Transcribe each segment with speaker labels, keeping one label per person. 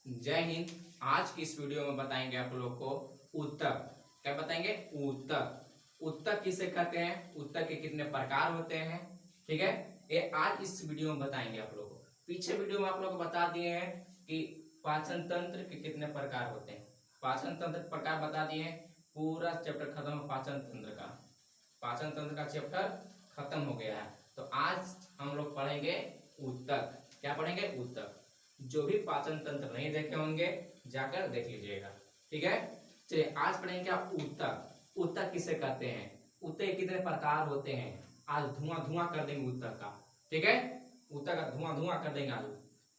Speaker 1: जय हिंद। आज की इस वीडियो में बताएंगे आप लोग को उत्तक। क्या बताएंगे? उत्तक। उत्तक किसे कहते हैं, उत्तक के कितने प्रकार होते हैं, ठीक है, ये आज इस वीडियो में बताएंगे आप लोग को। पीछे वीडियो में आप लोग को बता दिए हैं कि पाचन तंत्र के कितने प्रकार होते हैं, पाचन तंत्र के प्रकार बता दिए हैं। पूरा चैप्टर खत्म है पाचन तंत्र का, पाचन तंत्र का चैप्टर खत्म हो गया है। तो आज हम लोग पढ़ेंगे उत्तक। क्या पढ़ेंगे? उत्तक। जो भी पाचन तंत्र नहीं देखे होंगे जाकर देख लीजिएगा, ठीक है। चलिए आज पढ़ेंगे क्या? उत्तक। उत्तक किसे कहते हैं, उत्तक के कितने प्रकार होते हैं, आज धुआं धुआं कर देंगे उत्तक का, ठीक है। उत्तक का धुआं धुआं कर देंगे आज।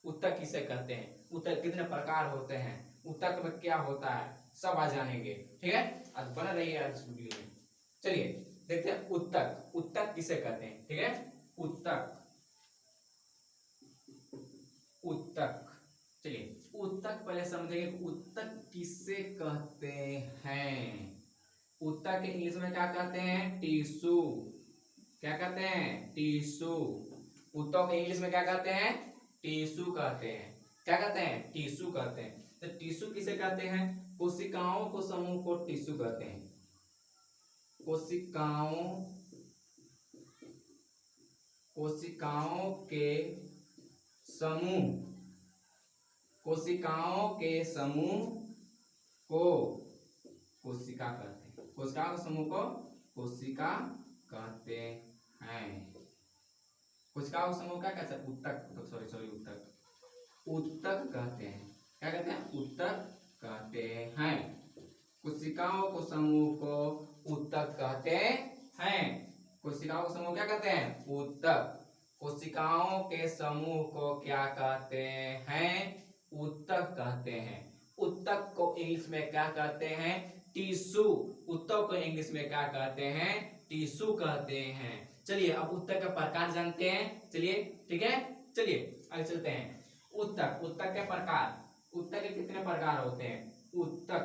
Speaker 1: उत्तक किसे कहते हैं, उत्तक कितने प्रकार होते हैं, उत्तक में क्या होता है, सब आज जानेंगे, ठीक है। आज बना रहिए आज इस वीडियो में। चलिए देखते हैं उत्तक। उत्तक किसे कहते हैं, ठीक है। उत्तक, उत्तक। चलिए उत्तक पहले समझेंगे, उत्तक किसे कहते हैं। उत्तक के इंग्लिश में क्या कहते हैं? टिश्यू। क्या कहते हैं? टिश्यू। उत्तक के इंग्लिश में क्या कहते हैं? टिश्यू कहते हैं। क्या कहते हैं? टिश्यू कहते हैं। तो टिश्यू किसे कहते हैं? कोशिकाओं को समूह को टिश्यू कहते हैं। कोशिकाओं के समूह, कोशिकाओं के समूह को कोशिका कहते हैं। कोशिकाओं के समूह को कोशिका कहते हैं। कोशिकाओं के समूह क्या कहते हैं? उत्तक। सॉरी उत्तक। उत्तक कहते हैं। क्या कहते हैं? उत्तक कहते हैं। कोशिकाओं को समूह को उत्तक कहते हैं। कोशिकाओं को समूह क्या कहते हैं? उत्तक। कोशिकाओं के समूह को क्या कहते हैं? उत्तक कहते हैं। उत्तक को इंग्लिश में क्या कहते हैं? टिश्यू। उत्तक को इंग्लिश में क्या कहते हैं? टिश्यू कहते हैं। चलिए अब उत्तक का प्रकार जानते हैं, चलिए, ठीक है। चलिए आगे चलते हैं। उत्तक, उत्तक के प्रकार। उत्तक के कितने प्रकार होते हैं? उत्तक,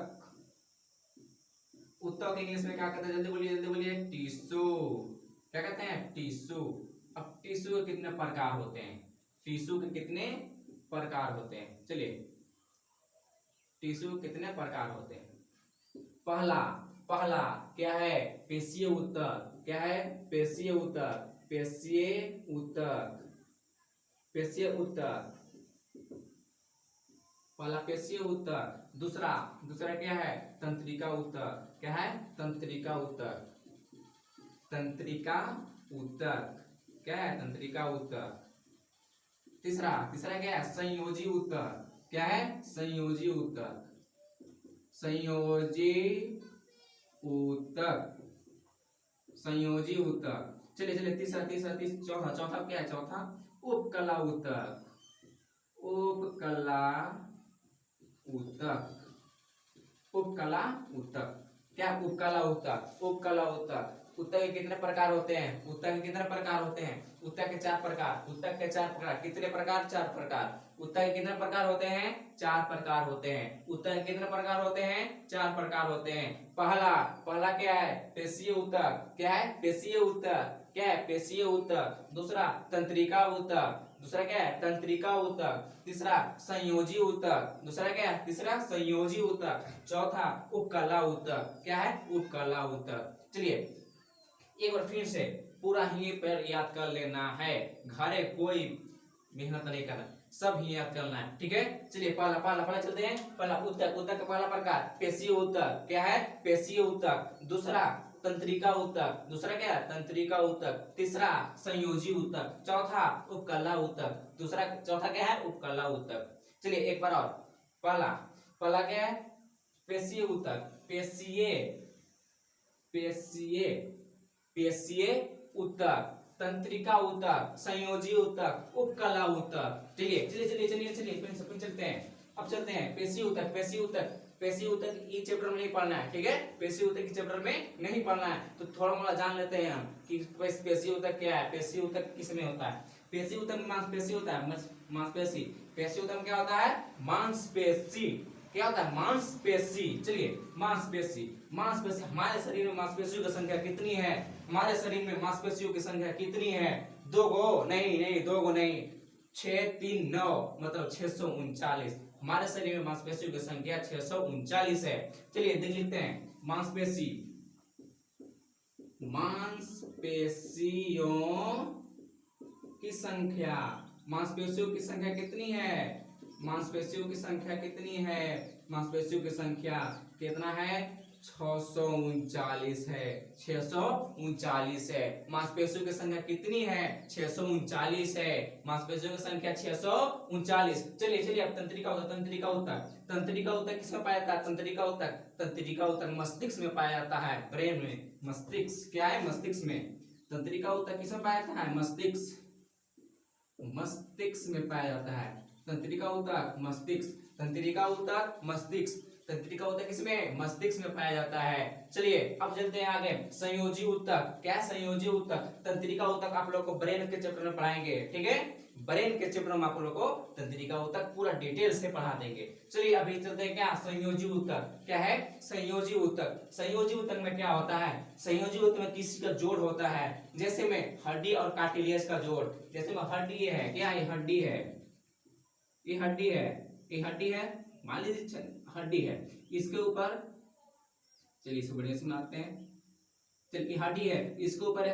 Speaker 1: उत्तक इंग्लिश में क्या कहते हैं? जल्दी बोलिए। टिश्यू। क्या कहते हैं? टिश्यू। अब टिश्यू के कितने प्रकार होते हैं? टिश्यू के कितने प्रकार होते हैं? चलिए टिश्यू कितने प्रकार होते हैं? पहला पहला क्या है? पेशीय उत्तक। क्या है? पेशीय उत्तक। पेशीय उत्तक। पेशीय उत्तक, पहला पेशीय उत्तक। दूसरा दूसरा क्या है? तंत्रिका उत्तक। क्या है? तंत्रिका उत्तक। तंत्रिका उत्तक। क्या है? तंत्रिका उत्तक। तीसरा तीसरा क्या है? संयोजी उत्तक। क्या है? संयोजी उत्तक। संयोजी उत्तक। संयोजी उत्तक। चलिए तीसरा चौथा क्या है? चौथा उपकला उत्तक। उपकला उत्तक। उपकला उत्तक। क्या? उपकला उत्तक। उपकला उत्तक। उत्तक के कितने प्रकार होते हैं? उत्तक के कितने प्रकार होते हैं? उत्तक के 4 प्रकार। उत्तक के 4 प्रकार। कितने प्रकार? 4 प्रकार। उत्तक के कितने प्रकार होते हैं? 4 प्रकार होते हैं। उत्तक के कितने प्रकार होते हैं? 4 प्रकार होते हैं। पहला पहला क्या है? पेशीय उत्तक। क्या है? पेशीय उत्तक। क्या है? पेशीय उत्तक। दूसरा तंत्रिका उत्तक। दूसरा क्या है? तंत्रिका उत्तक। तीसरा संयोजी उत्तक। दूसरा क्या है? तीसरा संयोजी उत्तक। चौथा उपकला उत्तक। क्या है? उपकला उत्तक। चलिए एक बार फिर से पूरा ही पर याद कर लेना है, घरे कोई मेहनत नहीं करना, सब ही याद करना है, ठीक है। चलिए पहला पहला पहला चलते हैं। पहला उत्तक। उत्तक का पहला प्रकार पेशीय उत्तक। क्या है? पेशीय उत्तक। दूसरा तंत्रिका उत्तक। दूसरा क्या है? तंत्रिका उत्तक। तीसरा संयोजी उत्तक। चौथा उपकला उत्तक। दूसरा चौथा क्या है? उपकला उत्तक। चलिए एक बार और। पहला पहला क्या है? पेशीय उत्तक। पेशीय पेशीय पेशीय उत्तक। तंत्रिका उत्तक। संयोजी उत्तक। उपकला उत्तक। चलिए फिर चलते हैं। अब चलते हैं पेशीय उत्तक। पेशीय उत्तक पेशीय उत्तक इस चैप्टर में नहीं पढ़ना है, ठीक है। पेशीय उत्तक इस चैप्टर में नहीं पढ़ना है, तो थोड़ा मोड़ा जान लेते हैं हम कि पेशीय उत्तक क्या है, पेशीय उत्तक किस में होता है। पेशीय उत्तक में मांसपेशी होता है, मांसपेशी। पेशीय उत्तक में क्या होता है? मांसपेशी। क्या होता है? मांसपेशी। चलिए मांसपेशी। मांसपेशी, हमारे शरीर में मांसपेशियों की संख्या कितनी है? हमारे शरीर में मांसपेशियों की संख्या कितनी है? 2 गो नहीं, 2 गो नहीं, 6 3 9 मतलब 639। हमारे शरीर में मांसपेशियों की संख्या 639 है। चलिए देख लेते हैं मांसपेशियों की संख्या। मांसपेशियों की संख्या कितनी है? मांसपेशियों की संख्या कितनी है? मांसपेशियों की संख्या कितना है? 639 है। 639 है। मांसपेशियों की संख्या कितनी है? 639 है। मांसपेशियों की संख्या 639। चलिए चलिए अब तंत्रिका ऊतक। तंत्रिका ऊतक, तंत्रिका ऊतक किसमें पाया जाता है? तंत्रिका ऊतक, तंत्रिका ऊतक मस्तिष्क में पाया जाता है, ब्रेन में। मस्तिष्क क्या है? मस्तिष्क में। तंत्रिका ऊतक किसमें पाया जाता है? मस्तिष्क, मस्तिष्क में पाया जाता है। तंत्रिका ऊतक मस्तिष्क, तंत्रिका ऊतक मस्तिष्क, तंत्रिका ऊतक किसमें? मस्तिष्क में पाया जाता है। चलिए अब चलते हैं आगे। संयोजी ऊतक, क्या संयोजी ऊतक? तंत्रिका ऊतक आप लोग को ब्रेन के चैप्टर में पढ़ाएंगे, ठीक है? ब्रेन के चैप्टर में आप लोग को तंत्रिका ऊतक पूरा डिटेल से पढ़ा देंगे। चलिए अभी चलते हैं क्या? संयोजी ऊतक। क्या है? संयोजी ऊतक। संयोजी ऊतक में क्या होता है? संयोजी ऊतक में किसी का जोड़ होता है, जैसे में हड्डी और कार्टिलेज का जोड़। जैसे में हड्डी ये है, क्या ये हड्डी है, ये हड्डी है, ये हड्डी है, मान लीजिए हड्डी है, इसके ऊपर, चलिए इसे बढ़िया से बनाते हैं। चलिए हड्डी है, इसके ऊपर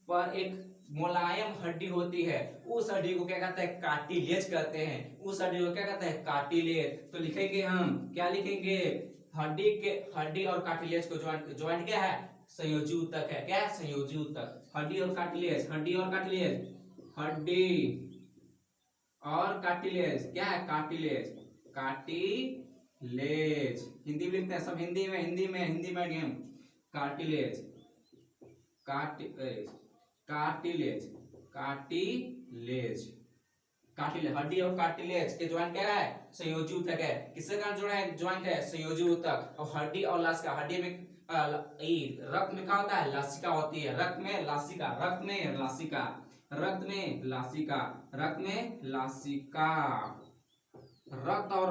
Speaker 1: पर एक मुलायम हड्डी होती है, उस हड्डी को क्या कहते हैं? कार्टिलेज कहते हैं। उस हड्डी को क्या कहते हैं? कार्टिलेज। तो लिखेंगे हम, क्या लिखेंगे? हड्डी और कार्टिलेज को ज्वाइंट क्या है? संयोजी ऊतक है। क्या है? संयोजी ऊतक। हड्डी और कार्टिलेज, हड्डी और कार्टिलेज, हड्डी और कार्टिलेज, क्या है? Cartilage, cartilage. हिंदी में लिखते हैं सब, हिंदी में, हिंदी में, Hindi medium. Cartilage, cartilage, cartilage, cartilage, cartilage. हड्डी और कार्टिलेज के ज्वाइंट क्या है? संयोजी ऊतक है। किसके कारण जुड़ा है? ज्वाइंट है, संयोजी ऊतक। और हड्डी और लासिका, हड्डी में रक्त में क्या होता है? लासिका होती है। रक्त में लासिका, रक्त में लासिका, रक्त में लासिका, रक्त में लासिका। रक्त और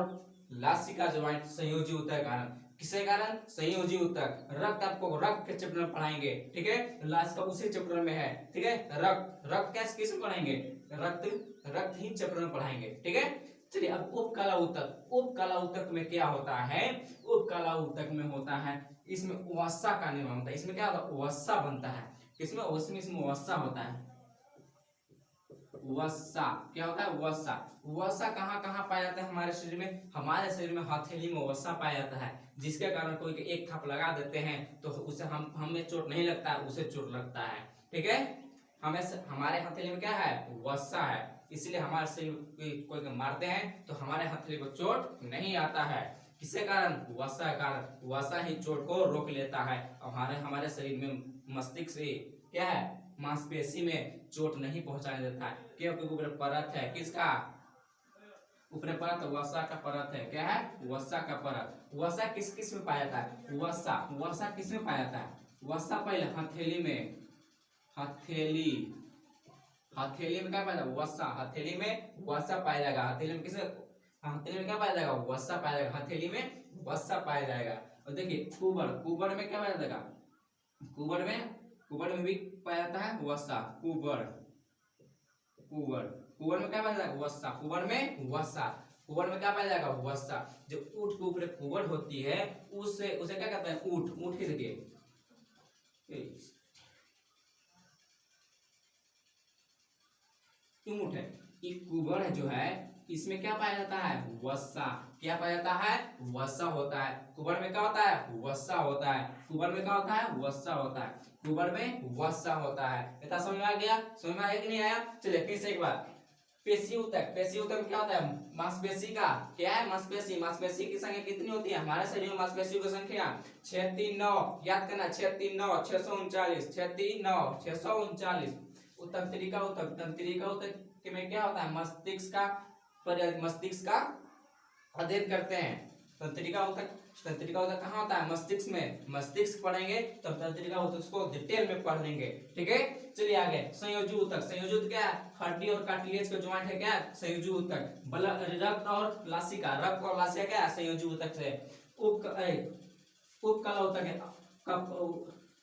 Speaker 1: लासिका ज्वाइंट संयोजी ऊतक के कारण। किसके कारण? संयोजी ऊतक। रक्त आपको रक्त के चैप्टर में पढ़ाएंगे, ठीक है? लासिका उसी चैप्टर में है, ठीक है? रक्त, रक्त कैसे किस में पढ़ाएंगे? रक्त ही चैप्टर में पढ़ाएंगे, ठीक है? चलिए अब उपकला ऊतक। उपकला ऊतक में क्या होता है? उपकला ऊतक में होता है, इसमें वसा का निर्माण होता है। इसमें क्या होता है? वसा बनता है। किसमें? इसमें वसा होता है। वसा क्या होता है? वसा। वसा कहाँ कहाँ पाया जाता है हमारे शरीर में? हमारे शरीर में हथेली में वसा पाया जाता है, जिसके कारण कोई एक थप लगा देते हैं तो उसे हमें चोट नहीं लगता है, उसे चोट लगता है, ठीक है? हमें हमारे हथेली में क्या है? वसा है। इसलिए हमारे शरीर कोई मारते हैं तो हमारे हथेली को चोट नहीं आता है। किसके कारण? वसा के कारण। वसा ही चोट को रोक लेता है और हमारे शरीर में मस्तिष्क से क्या है? मांसपेशी में चोट नहीं पहुंचाने देता है, क्योंकि ऊपर परत है। किसका? ऊपर परत वसा का परत है। क्या है? वसा का परत। वसा किस किस में पाया जाता है? वसा, वसा किस में पाया जाता है? वसा पहले हथेली में, हथेली, हथेली में क्या पाया जाएगा? वसा। हथेली में वसा पाया जाएगा। हथेली में किसमें? हथेली में क्या पाया जाएगा? वसा पाया जाएगा। हथेली में वसा पाया जाएगा। और देखिए कुबड़, कुबड़ में क्या पाया जाएगा? कुबड़ में भी पाया जाता है वसा। कुबड़, कुबड़, कुबड़ में क्या पाया जाएगा? वसा। कुबड़ में वसा, कुबड़ में क्या पाया जाएगा? वसा। जो ऊंट के ऊपर कुबड़ होती है उसे क्या कहते हैं? ऊंट। ऊंट की देखिए, ऊंट है, ये कुबड़ जो है इसमें क्या पाया जाता है? वसा। क्या पाया जाता है? वसा होता है। कुबड़ में क्या होता है? वसा होता है। कुबड़ में क्या होता है? वसा होता है। कुबड़ में वसा होता है। इतना समझ में आ गया? समझ में आया कि नहीं आया? चलिए फिर से एक बार। पेशी ऊतक, पेशी ऊतक में क्या होता है? मांसपेशी का, क्या है? मांसपेशी। मांसपेशी की संख्या कितनी होती है हमारे शरीर में? मांसपेशियों की संख्या 639, याद करना 639, 639, 639, 639। तंत्रिका ऊतक, तंत्रिका ऊतक में क्या होता है? मस्तिष्क का अध्ययन करते हैं। तंत्रिका ऊतक, तंत्रिका ऊतक कहाँ होता है? मस्तिष्क में। मस्तिष्क पढ़ेंगे तब तंत्रिका ऊतक को डिटेल में पढ़ लेंगे, ठीक है? चलिए आगे। संयोजी ऊतक, संयोजी ऊतक क्या है? हड्डी और कार्टिलेज का ज्वाइंट है, क्या है? संयोजी ऊतक। रक्त और लासिका, रक्त और लासिका क्या है? संयोजी ऊतक से। उपकला ऊतक है,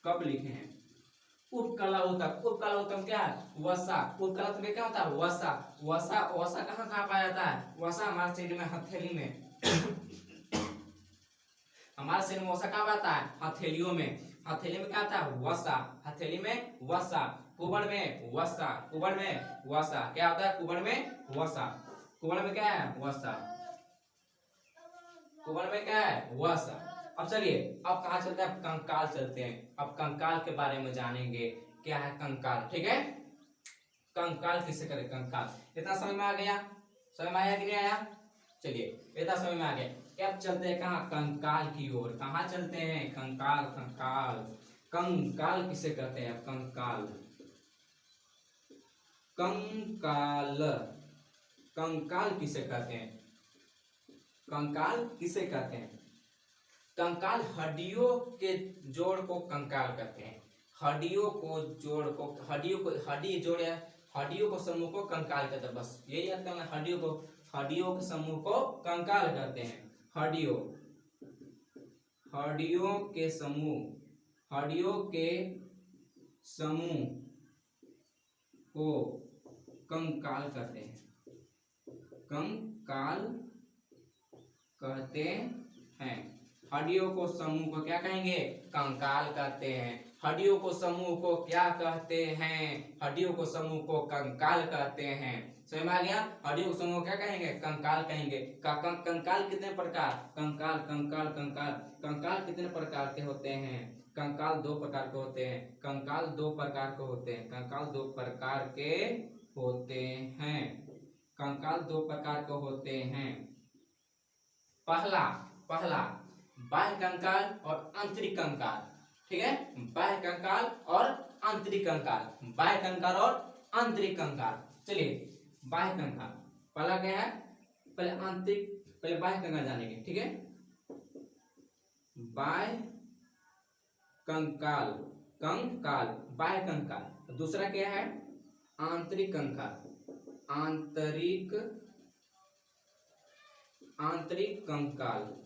Speaker 1: कब लिखे हैं? उपकला ऊतक, उपकला ऊतक क्या है? वसा। उपकला ऊतक में क्या होता है? वसा। वसा, वसा कहाँ कहाँ पाया जाता है? वसा हमारे शरीर में हथेली में, हमारे शरीर में वसा कहाँ आता है? हथेलियों में। हथेली में क्या आता है? वसा। हथेली में वसा। कुबड़ में वसा। कुबड़ में वसा। क्या होता है? कुबड़ में वसा। कुबड़ में क्या है? वसा। कुबड़ में क्या है? वसा। अब चलिए, अब कहाँ चलते हैं? अब कंकाल चलते हैं। अब कंकाल के बारे में जानेंगे, क्या है कंकाल। ठीक है, कंकाल किसे करें? कंकाल। इतना समझ में आ गया? समझ में आया कि नहीं आया? चलिए, इतना समझ में आ गया। अब चलते हैं कहाँ? कंकाल की ओर। कहाँ चलते हैं? कंकाल। कंकाल, कंकाल किसे कहते हैं? कंकाल। कंकाल, कंकाल किसे कहते हैं? कंकाल किसे कहते हैं? कंकाल हड्डियों के जोड़ को कंकाल कहते हैं। हड्डियों को जोड़ को, हड्डियों को, हड्डी जोड़ है, हड्डियों को समूह को कंकाल कहते हैं। बस यही याद करना, हड्डियों को, हड्डियों के समूह को कंकाल कहते हैं। हड्डियों, हड्डियों के समूह, हड्डियों के समूह को कंकाल कहते हैं। कंकाल कहते हैं। हड्डियों को समूह को क्या कहेंगे? कंकाल कहते हैं। हड्डियों को समूह को क्या कहते हैं? हड्डियों को समूह को कंकाल कहते हैं। समझ में आ गया? हड्डियों को समूह को क्या कहेंगे? कंकाल कहेंगे। कंकाल कितने प्रकार? कंकाल, कंकाल, कंकाल, कंकाल कितने प्रकार के होते हैं? कंकाल दो प्रकार के होते हैं। कंकाल दो प्रकार के होते हैं। कंकाल दो प्रकार के होते हैं। कंकाल दो प्रकार के होते हैं। पहला, पहला बाह्य कंकाल और आंतरिक कंकाल। ठीक है, बाह्य कंकाल और आंतरिक कंकाल। बाह्य कंकाल और आंतरिक कंकाल। चलिए, बाह्य कंकाल पहला क्या है? पहले आंतरिक, पहले बाह्य कंकाल जानेंगे। ठीक है, बाह्य कंकाल, कंकाल, बाह्य कंकाल। दूसरा क्या है? आंतरिक कंकाल, आंतरिक, आंतरिक कंकाल।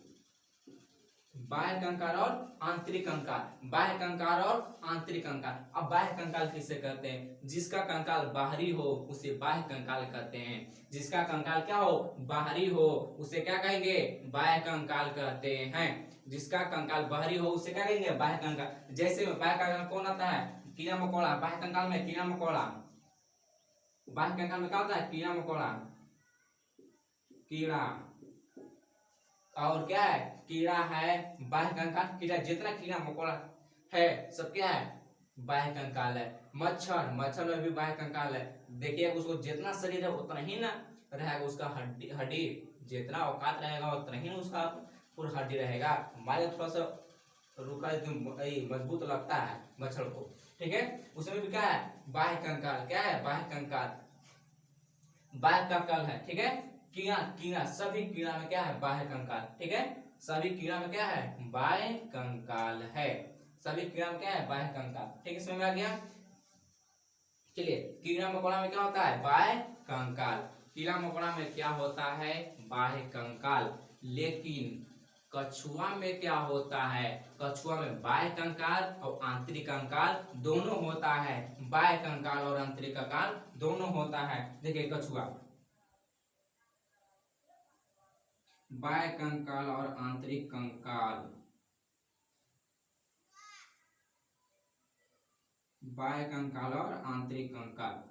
Speaker 1: बाह्य कंकाल और आंतरिक कंकाल। बाह्य कंकाल और आंतरिक कंकाल। अब बाह्य कंकाल किसे कहते हैं? जिसका कंकाल बाहरी हो उसे बाह्य कंकाल कहते हैं। जिसका कंकाल क्या हो? बाहरी हो, उसे क्या कहेंगे? बाह्य कंकाल कहते हैं। जिसका कंकाल बाहरी हो उसे क्या कहेंगे? बाह्य कंकाल। जैसे बाह्य कंकाल कौन आता है? कीड़ा मकोड़ा। बाह्य कंकाल में कीड़ा मकोड़ा। बाह्य कंकाल में क्या होता है? कीड़ा मकोड़ा, कीड़ा। और क्या है? कीड़ा है बाह्य कंकाल। कीड़ा, जितना कीड़ा मकोड़ा है सब क्या है? बाह्य कंकाल है। मच्छर, मच्छर में भी बाह्य कंकाल है। देखिए, उसको जितना शरीर है उतना ही ना रहेगा उसका हड्डी, हड्डी जितना औकात रहेगा उतना ही उसका पूरा हड्डी रहेगा। हमारे थोड़ा सा रुका मजबूत लगता है मच्छर को। ठीक है, उसमें भी क्या है? बाह्य कंकाल। क्या है? बाह्य कंकाल, बाह्य कंकाल है। ठीक है, कीड़ा, कीड़ा, सभी कीड़ा में क्या है? बाह्य कंकाल। ठीक है, सभी कीड़ा में क्या है? बाह्य कंकाल है। सभी कीड़ा में क्या है? बाह्य कंकाल। ठीक है, समझ में आ गया? चलिए, कीड़ा मकोड़ा में क्या होता है? बाह्य कंकाल। कीड़ा मकोड़ा में क्या होता है? बाह्य कंकाल। लेकिन कछुआ में क्या होता है? कछुआ में बाह्य कंकाल और आंतरिक कंकाल दोनों होता है। बाह्य कंकाल और आंतरिक कंकाल दोनों होता है। देखिए, कछुआ, बाह्य कंकाल और आंतरिक कंकाल, बाह्य कंकाल और आंतरिक कंकाल।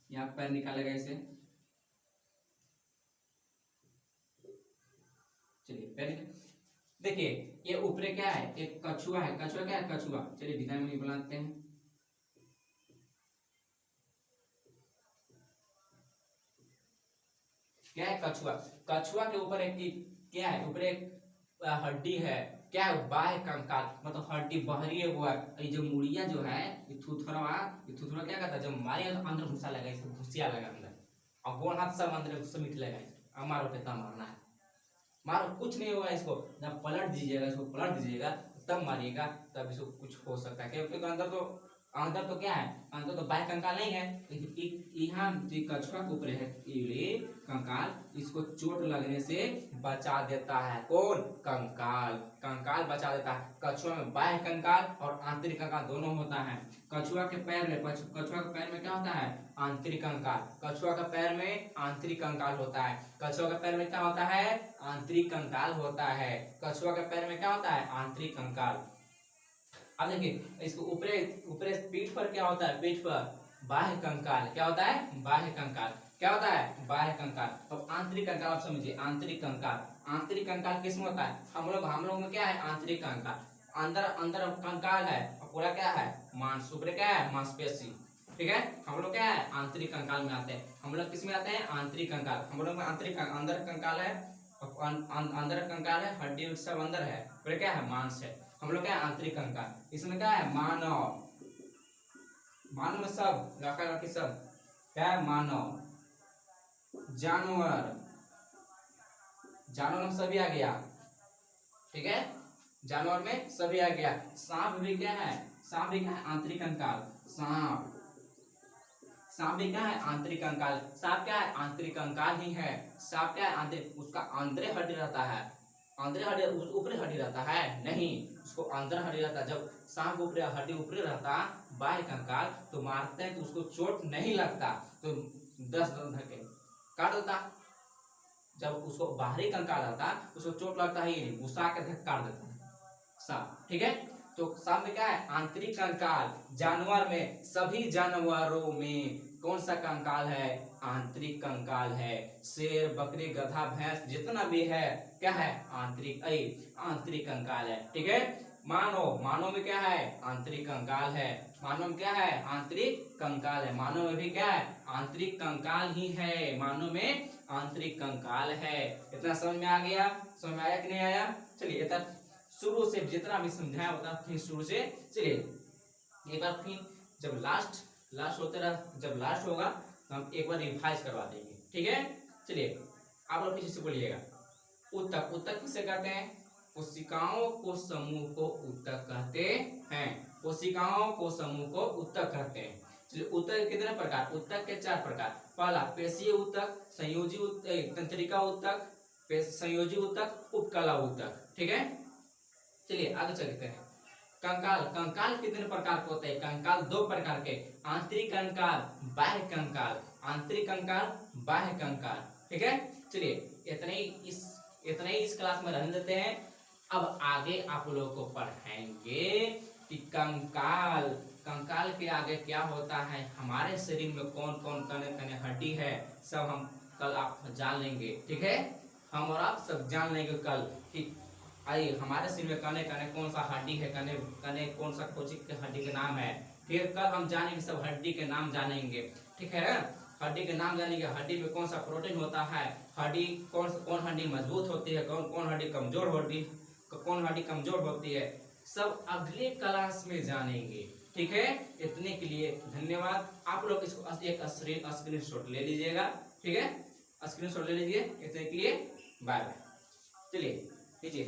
Speaker 1: यहाँ पैर निकालेगा इसे। चलिए, पैर देखिए, ये ऊपरे क्या है? एक कछुआ है। कछुआ क्या है? कछुआ। चलिए डिजाइन में बनाते हैं। क्या है? कछुआ। कछुआ के ऊपर एक क्या है? ऊपर एक हड्डी है। क्या है? बाह्य कंकाल, मतलब हड्डी बाहरी हुआ है। ये जो मुड़िया जो है, ये थुथुरवा, ये थुथुरवा क्या करता है? जब मारेगा तो अंदर घुसा लगा, इसको घुसिया लगा अंदर, और गोल हाथ सब अंदर घुस मिट लगा। अब मारो, कितना मारना है मारो, कुछ नहीं होगा इसको। जब पलट दीजिएगा, इसको पलट दीजिएगा तब मारिएगा, तब इसको कुछ हो सकता है। क्योंकि अंदर तो अंदर तो क्या है, अंदर तो बाह्य कंकाल नहीं है। यहाँ जो कछुआ के ऊपर है ये कंकाल, इसको चोट लगने से बचा देता है। कौन? कंकाल। कंकाल बचा देता है। कछुआ में बाह्य कंकाल और आंतरिक कंकाल दोनों होता है। कछुआ के पैर में क्या होता है? आंतरिक कंकाल। कछुआ के पैर में आंतरिक कंकाल होता है। कछुआ के पैर में क्या होता है? आंतरिक कंकाल होता है। कछुआ के पैर में क्या होता है? आंतरिक कंकाल। अब देखिए इसको ऊपरे ऊपरे पीठ पर क्या होता है? पीठ पर बाह्य कंकाल। क्या होता है? बाह्य कंकाल। क्या होता है? बाह्य कंकाल। अब आंतरिक कंकाल आप समझिए। आंतरिक कंकाल, आंतरिक कंकाल किसमें होता है? हम लोग में क्या है? आंतरिक कंकाल। अंदर अंदर कंकाल है और पूरा क्या है? मांस। ऊपर क्या है? मांसपेशी। ठीक है, हम लोग क्या है? आंतरिक कंकाल में आते हैं। हम लोग किस में आते हैं? आंतरिक कंकाल। हम लोग में आंतरिक अंदर कंकाल है, अंदर कंकाल है, हड्डी सब अंदर है, पूरा क्या है? मांस है। हम लोग क्या है? आंतरिक कंकाल। इसमें क्या है? मानव। मानव में सब रखा सब क्या है? मानव। जानवर, जानवर में सभी आ गया। ठीक है, जानवर में सभी आ गया। सांप भी क्या है? सांप भी क्या है? आंतरिक कंकाल। सांप, सांप भी क्या है? आंतरिक कंकाल। सांप क्या है? आंतरिक कंकाल ही है। सांप क्या है? आंतरिक, उसका अंदर हड्डी रहता है। अंदर हड्डी, ऊपरी हड्डी रहता है नहीं, उसको अंदर हड्डी रहता है। जब सांप ऊपरी हड्डी ऊपरी रहता बाह्य कंकाल तो मारते हैं तो उसको चोट नहीं लगता, तो 10 धक्के काट देता। जब उसको बाहरी कंकाल रहता उसको चोट लगता ही नहीं, घुसा के धक्का काट देता है सांप। ठीक है, तो सांप में क्या है? आंतरिक कंकाल। जानवर में, सभी जानवरों में कौन सा कंकाल है? आंतरिक कंकाल है। शेर, बकरी, गधा, भैंस जितना भी है क्या है? आंतरिक कंकाल है। ठीक है, मानव, मानव में क्या है? आंतरिक कंकाल है। मानव में क्या है? आंतरिक कंकाल है। मानव में भी क्या है? आंतरिक कंकाल ही है। मानव में आंतरिक कंकाल है। इतना समझ में आ गया? समझ में आया कि नहीं आया? चलिए इतना शुरू से जितना भी समझाया उतना फिर शुरू से चलिए एक बार फिर जब लास्ट होते रहा, जब लास्ट होगा तो हम एक बार रिवाइज करवा देंगे। ठीक है, चलिए आप लोग पीछे से बोलिएगा। ऊतक, ऊतक किसे कहते हैं? कोशिकाओं को समूह को ऊतक कहते हैं। कोशिकाओं को समूह को ऊतक कहते हैं। चलिए ऊतक के कितने प्रकार? ऊतक के 4 प्रकार। पहला पेशीय ऊतक, संयोजी ऊतक, तंत्रिका ऊतक, संयोजी ऊतक, उपकला ऊतक। ठीक है, चलिए आगे चलते हैं। कंकाल, कंकाल कितने प्रकार के होते हैं? कंकाल 2 प्रकार के, आंतरिक कंकाल, बाह्य कंकाल। आंतरिक कंकाल, बाह्य कंकाल। ठीक है, चलिए इतने ही इस क्लास में रहने देते हैं। अब आगे आप लोगों को पढ़ाएंगे कि कंकाल, कंकाल के आगे क्या होता है, हमारे शरीर में कौन कौन कने कने हड्डी है, सब हम कल आप जान लेंगे। ठीक है, हम और आप सब जान लेंगे कल कि आइए हमारे शरीर में कने कने कौन सा हड्डी है, कने कने कौन सा कोचिक के हड्डी के नाम है। फिर कल हम जानेंगे, सब हड्डी के नाम जानेंगे। ठीक है, हड्डी के नाम जानेंगे, हड्डी में कौन सा प्रोटीन होता है, हड्डी कौन हड्डी मजबूत होती है, कौन हड्डी कमजोर होती, कौन हड्डी कमजोर होती है, सब अगले क्लास में जानेंगे। ठीक है, इतने के लिए धन्यवाद। आप लोग इसको एक स्क्रीनशॉट ले लीजिएगा। ठीक है, स्क्रीनशॉट ले लीजिए। इतने के लिए बाय बाय। चलिए लीजिए।